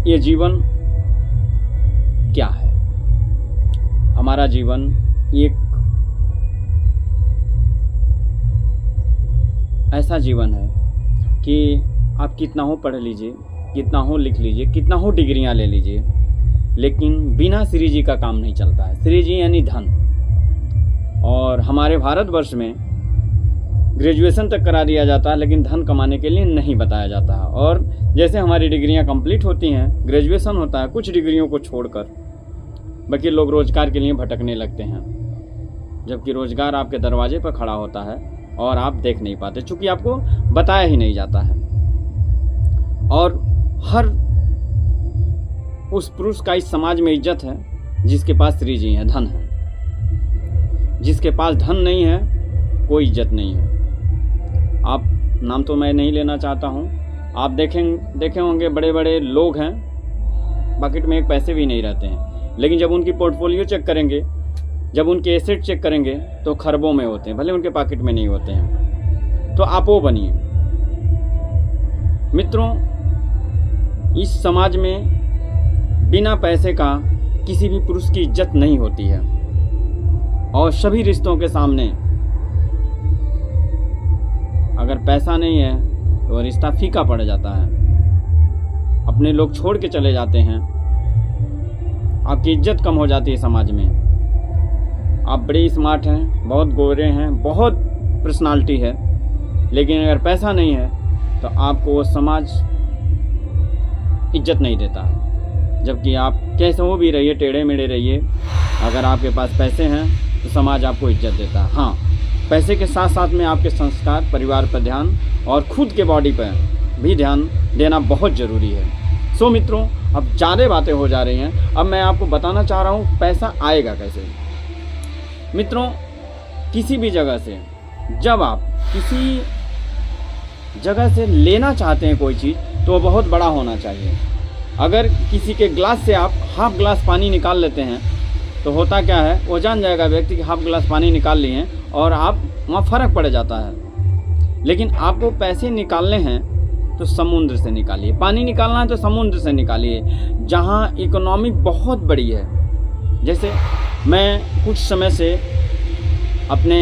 ये जीवन क्या है। हमारा जीवन एक ऐसा जीवन है कि आप कितना हो पढ़ लीजिए, कितना हो लिख लीजिए, कितना हो डिग्रियां ले लीजिए, लेकिन बिना श्री जी का काम नहीं चलता है। श्री जी यानी धन। और हमारे भारतवर्ष में ग्रेजुएशन तक करा दिया जाता है, लेकिन धन कमाने के लिए नहीं बताया जाता है। और जैसे हमारी डिग्रियां कंप्लीट होती हैं, ग्रेजुएशन होता है, कुछ डिग्रियों को छोड़कर बाकी लोग रोजगार के लिए भटकने लगते हैं, जबकि रोजगार आपके दरवाजे पर खड़ा होता है और आप देख नहीं पाते, चूँकि आपको बताया ही नहीं जाता है। और हर उस पुरुष का इस समाज में इज्जत है जिसके पास श्री जी है, धन है। जिसके पास धन नहीं है, कोई इज्जत नहीं है। आप नाम तो मैं नहीं लेना चाहता हूँ, आप देखे होंगे बड़े बड़े लोग हैं, पॉकेट में एक पैसे भी नहीं रहते हैं, लेकिन जब उनकी पोर्टफोलियो चेक करेंगे, जब उनके एसेट चेक करेंगे तो खरबों में होते हैं, भले उनके पॉकेट में नहीं होते हैं। तो आप वो बनिए। मित्रों, इस समाज में बिना पैसे का किसी भी पुरुष की इज्जत नहीं होती है, और सभी रिश्तों के सामने अगर पैसा नहीं है तो रिश्ता फीका पड़ जाता है, अपने लोग छोड़ के चले जाते हैं, आपकी इज्जत कम हो जाती है समाज में। आप बड़े स्मार्ट हैं, बहुत गोरे हैं, बहुत पर्सनालिटी है, लेकिन अगर पैसा नहीं है तो आपको वो समाज इज्जत नहीं देता है। जबकि आप कैसे हो भी रहिए, टेढ़े मेढ़े रहिए, अगर आपके पास पैसे हैं तो समाज आपको इज्जत देता है। हाँ, पैसे के साथ साथ में आपके संस्कार, परिवार पर ध्यान और खुद के बॉडी पर भी ध्यान देना बहुत ज़रूरी है। सो मित्रों, अब ज़्यादा बातें हो जा रही हैं, अब मैं आपको बताना चाह रहा हूँ पैसा आएगा कैसे। मित्रों, किसी भी जगह से, जब आप किसी जगह से लेना चाहते हैं कोई चीज़, तो वो बहुत बड़ा होना चाहिए। अगर किसी के ग्लास से आप हाफ ग्लास पानी निकाल लेते हैं तो होता क्या है, वो जान जाएगा व्यक्ति कि हाफ ग्लास पानी निकाल लिए हैं, और आप वहाँ फ़र्क पड़ जाता है। लेकिन आपको पैसे निकालने हैं तो समुद्र से निकालिए, पानी निकालना है तो समुद्र से निकालिए, जहाँ इकोनॉमी बहुत बड़ी है। जैसे मैं कुछ समय से अपने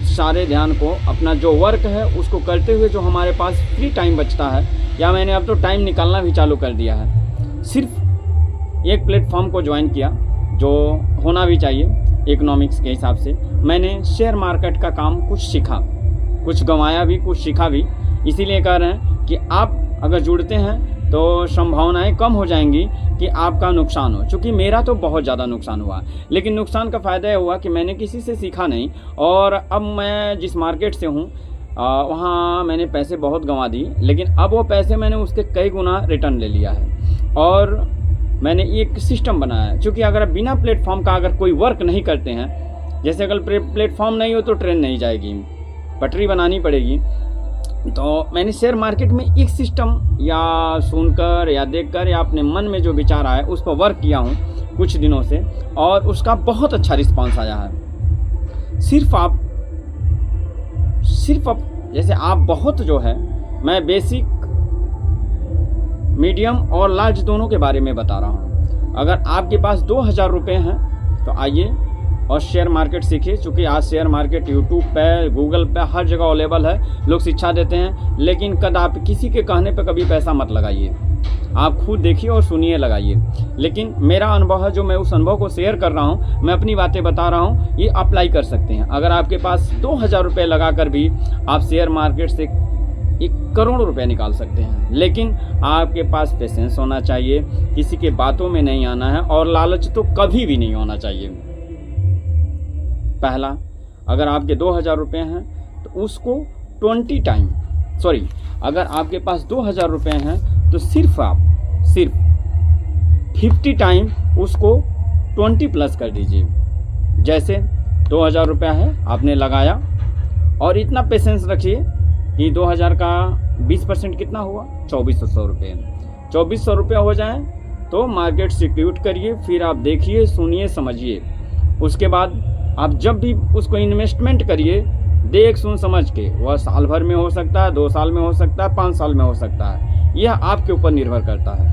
सारे ध्यान को, अपना जो वर्क है उसको करते हुए जो हमारे पास फ्री टाइम बचता है, या मैंने अब तो टाइम निकालना भी चालू कर दिया है, सिर्फ एक प्लेटफॉर्म को ज्वाइन किया जो होना भी चाहिए इकोनॉमिक्स के हिसाब से। मैंने शेयर मार्केट का काम कुछ सीखा, कुछ गंवाया भी, कुछ सीखा भी। इसीलिए कह रहे हैं कि आप अगर जुड़ते हैं तो संभावनाएं कम हो जाएंगी कि आपका नुकसान हो। चूँकि मेरा तो बहुत ज़्यादा नुकसान हुआ, लेकिन नुकसान का फ़ायदा यह हुआ कि मैंने किसी से सीखा नहीं, और अब मैं जिस मार्केट से हूँ वहाँ मैंने पैसे बहुत गंवा दिए, लेकिन अब वो पैसे मैंने उसके कई गुना रिटर्न ले लिया है। और मैंने एक सिस्टम बनाया है, क्योंकि अगर आप बिना प्लेटफॉर्म का अगर कोई वर्क नहीं करते हैं, जैसे अगर प्लेटफॉर्म नहीं हो तो ट्रेन नहीं जाएगी, पटरी बनानी पड़ेगी। तो मैंने शेयर मार्केट में एक सिस्टम या सुनकर या देखकर या अपने मन में जो विचार आया उस पर वर्क किया हूँ कुछ दिनों से, और उसका बहुत अच्छा रिस्पांस आया है। सिर्फ आप जैसे आप बहुत जो है, मैं बेसिक, मीडियम और लार्ज दोनों के बारे में बता रहा हूँ। अगर आपके पास 2000 रुपये हैं तो आइए और शेयर मार्केट सीखिए। चूँकि आज शेयर मार्केट यूट्यूब पे, गूगल पे, हर जगह अवेलेबल है, लोग शिक्षा देते हैं। लेकिन कदापि किसी के कहने पे कभी पैसा मत लगाइए, आप खुद देखिए और सुनिए, लगाइए। लेकिन मेरा अनुभव है, जो मैं उस अनुभव को शेयर कर रहा हूँ, मैं अपनी बातें बता रहा हूँ, ये अप्लाई कर सकते हैं। अगर आपके पास 2000 रुपये लगा कर भी आप शेयर मार्केट से 1 करोड़ रुपए निकाल सकते हैं। लेकिन आपके पास पेशेंस होना चाहिए, किसी के बातों में नहीं आना है, और लालच तो कभी भी नहीं होना चाहिए। पहला, अगर आपके 2000 रुपये हैं तो उसको 20 टाइम, अगर आपके पास 2000 रुपये हैं तो सिर्फ 50 टाइम उसको 20 प्लस कर दीजिए। जैसे 2000 रुपया है, आपने लगाया, और इतना पेशेंस रखिए कि 2000 का 20% कितना हुआ, 2400 रुपये। 2400 रुपया हो जाए तो मार्केट सिक्योर करिए, फिर आप देखिए, सुनिए, समझिए। उसके बाद आप जब भी उसको इन्वेस्टमेंट करिए, देख सुन समझ के, वह साल भर में हो सकता है, 2 साल में हो सकता है, 5 साल में हो सकता है, यह आपके ऊपर निर्भर करता है।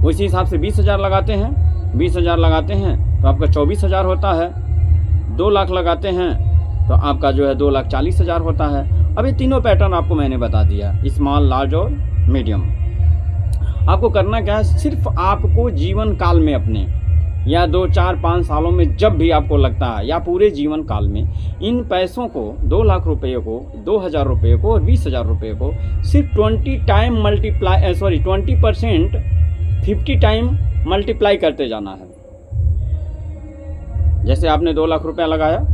उसी हिसाब से 20,000 लगाते हैं, 20,000 लगाते हैं तो आपका 24,000 होता है। 2 लाख लगाते हैं तो आपका जो है 2,40,000 होता है। अब ये तीनों पैटर्न आपको मैंने बता दिया, स्मॉल, लार्ज और मीडियम। आपको करना क्या है, सिर्फ आपको जीवन काल में अपने या 2, 4, 5 सालों में जब भी आपको लगता है या पूरे जीवन काल में इन पैसों को 2 लाख रुपए को, 2,000 रुपये को और 20,000 रुपये को सिर्फ 20% 50 टाइम मल्टीप्लाई करते जाना है। जैसे आपने 2 लाख रुपया लगाया,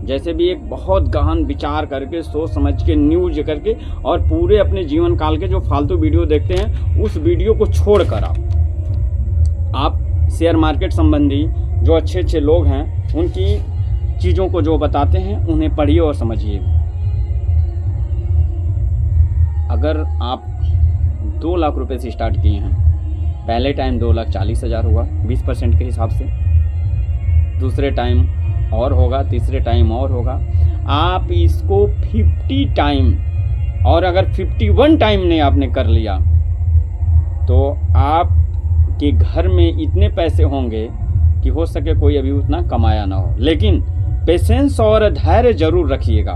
जैसे भी एक बहुत गहन विचार करके, सोच समझ के, न्यूज करके और पूरे अपने जीवन काल के जो फालतू वीडियो देखते हैं उस वीडियो को छोड़कर आप शेयर मार्केट संबंधी जो अच्छे अच्छे लोग हैं उनकी चीज़ों को जो बताते हैं उन्हें पढ़िए और समझिए। अगर आप 2 लाख रुपए से स्टार्ट किए हैं, पहले टाइम 2,40,000 हुआ 20% के हिसाब से, दूसरे टाइम और होगा, तीसरे टाइम और होगा। आप इसको 50 टाइम, और अगर 51 टाइम ने आपने कर लिया तो आप कि घर में इतने पैसे होंगे कि हो सके कोई अभी उतना कमाया ना हो। लेकिन पेशेंस और धैर्य जरूर रखिएगा।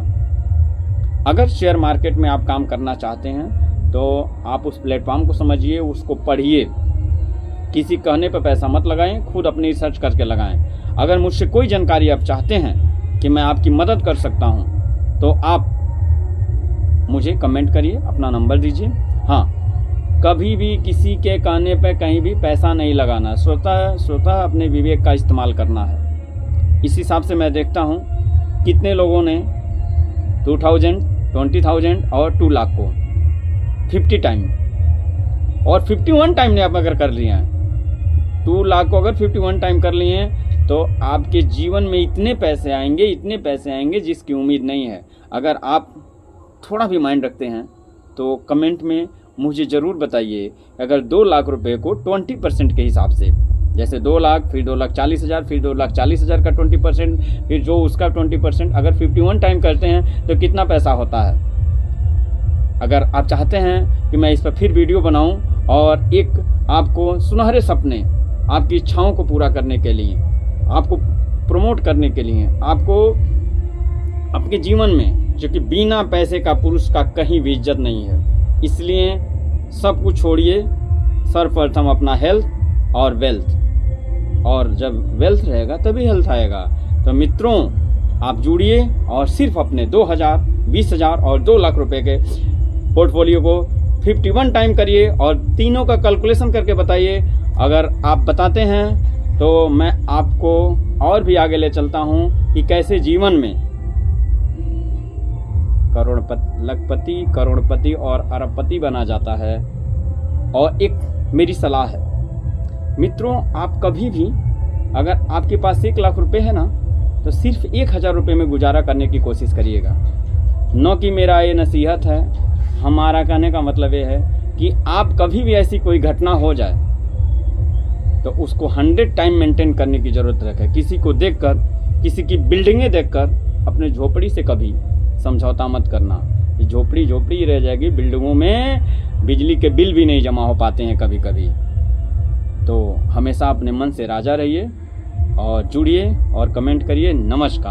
अगर शेयर मार्केट में आप काम करना चाहते हैं तो आप उस प्लेटफॉर्म को समझिए, उसको पढ़िए। किसी कहने पर पैसा मत लगाएं, खुद अपनी रिसर्च करके लगाएं। अगर मुझसे कोई जानकारी आप चाहते हैं कि मैं आपकी मदद कर सकता हूं तो आप मुझे कमेंट करिए, अपना नंबर दीजिए। हाँ, कभी भी किसी के कहने पे कहीं भी पैसा नहीं लगाना, स्वतः अपने विवेक का इस्तेमाल करना है। इस हिसाब से मैं देखता हूँ कितने लोगों ने 2,000, 20,000 और 2 लाख को 50 टाइम और 51 टाइम ने आप अगर कर लिए हैं, 2 लाख को अगर 51 टाइम कर लिए हैं तो आपके जीवन में इतने पैसे आएंगे जिसकी उम्मीद नहीं है। अगर आप थोड़ा भी माइंड रखते हैं तो कमेंट में मुझे ज़रूर बताइए। अगर 2 लाख रुपए को 20% के हिसाब से, जैसे 2 लाख, फिर 2,40,000, फिर 2,40,000 का 20%, फिर जो उसका 20%, अगर 51 टाइम करते हैं तो कितना पैसा होता है। अगर आप चाहते हैं कि मैं इस पर फिर वीडियो बनाऊं और एक आपको सुनहरे सपने, आपकी इच्छाओं को पूरा करने के लिए, आपको प्रमोट करने के लिए, आपको आपके जीवन में, जो कि बिना पैसे का पुरुष का कहीं भी इज्जत नहीं है, इसलिए सब कुछ छोड़िए। सर्वप्रथम अपना हेल्थ और वेल्थ, और जब वेल्थ रहेगा तभी हेल्थ आएगा। तो मित्रों, आप जुड़िए और सिर्फ अपने 2,000, 20,000 और 2 लाख रुपए के पोर्टफोलियो को 51 टाइम करिए और तीनों का कैलकुलेशन करके बताइए। अगर आप बताते हैं तो मैं आपको और भी आगे ले चलता हूं कि कैसे जीवन में लखपति, करोड़पति और अरबपति बना जाता है। और एक मेरी सलाह है मित्रों, आप कभी भी, अगर आपके पास 1 लाख रुपए है ना, तो सिर्फ 1,000 रुपये में गुजारा करने की कोशिश करिएगा। न कि मेरा ये नसीहत है, हमारा कहने का मतलब ये है कि आप कभी भी ऐसी कोई घटना हो जाए तो उसको 100 टाइम मेंटेन करने की ज़रूरत रखे। किसी को देखकर, किसी की बिल्डिंगें देखकर अपने झोपड़ी से कभी समझौता मत करना। ये झोपड़ी ही रह जाएगी, बिल्डिंगों में बिजली के बिल भी नहीं जमा हो पाते हैं कभी कभी। तो हमेशा अपने मन से राजा रहिए और जुड़िए और कमेंट करिए। नमस्कार।